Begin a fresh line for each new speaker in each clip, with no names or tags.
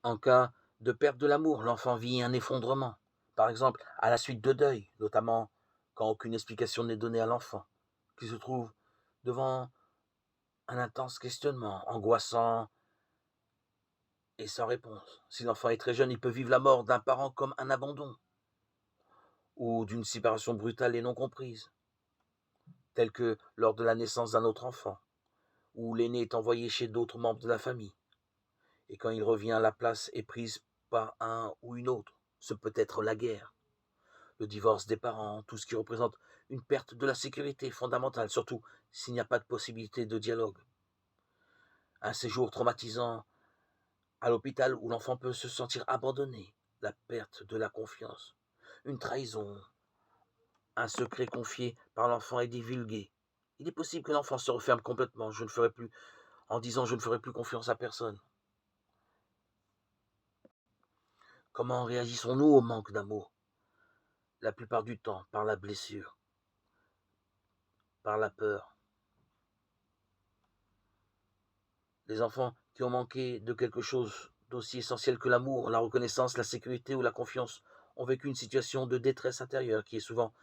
En cas de perte de l'amour, l'enfant vit un effondrement, par exemple à la suite de deuil, notamment quand aucune explication n'est donnée à l'enfant, qui se trouve devant un intense questionnement, angoissant et sans réponse. Si l'enfant est très jeune, il peut vivre la mort d'un parent comme un abandon, ou d'une séparation brutale et non comprise, telle que lors de la naissance d'un autre enfant, où l'aîné est envoyé chez d'autres membres de la famille, et quand il revient, la place est prise par un ou une autre. Ce peut être la guerre, le divorce des parents, tout ce qui représente une perte de la sécurité fondamentale, surtout s'il n'y a pas de possibilité de dialogue. Un séjour traumatisant à l'hôpital où l'enfant peut se sentir abandonné, la perte de la confiance, une trahison, un secret confié par l'enfant est divulgué. Il est possible que l'enfant se referme complètement, en disant je ne ferai plus confiance à personne. Comment réagissons-nous au manque d'amour? La plupart du temps, par la blessure, par la peur. Les enfants qui ont manqué de quelque chose d'aussi essentiel que l'amour, la reconnaissance, la sécurité ou la confiance ont vécu une situation de détresse intérieure qui est souvent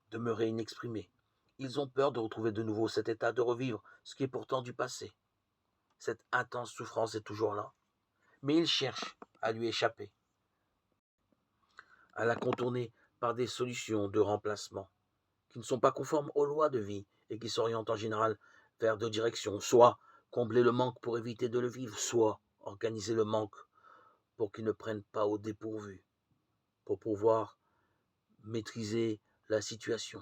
demeurée inexprimée. Ils ont peur de retrouver de nouveau cet état, de revivre ce qui est pourtant du passé. Cette intense souffrance est toujours là, mais ils cherchent à lui échapper, à la contourner par des solutions de remplacement qui ne sont pas conformes aux lois de vie et qui s'orientent en général vers deux directions, soit combler le manque pour éviter de le vivre, soit organiser le manque pour qu'il ne prenne pas au dépourvu, pour pouvoir maîtriser la situation.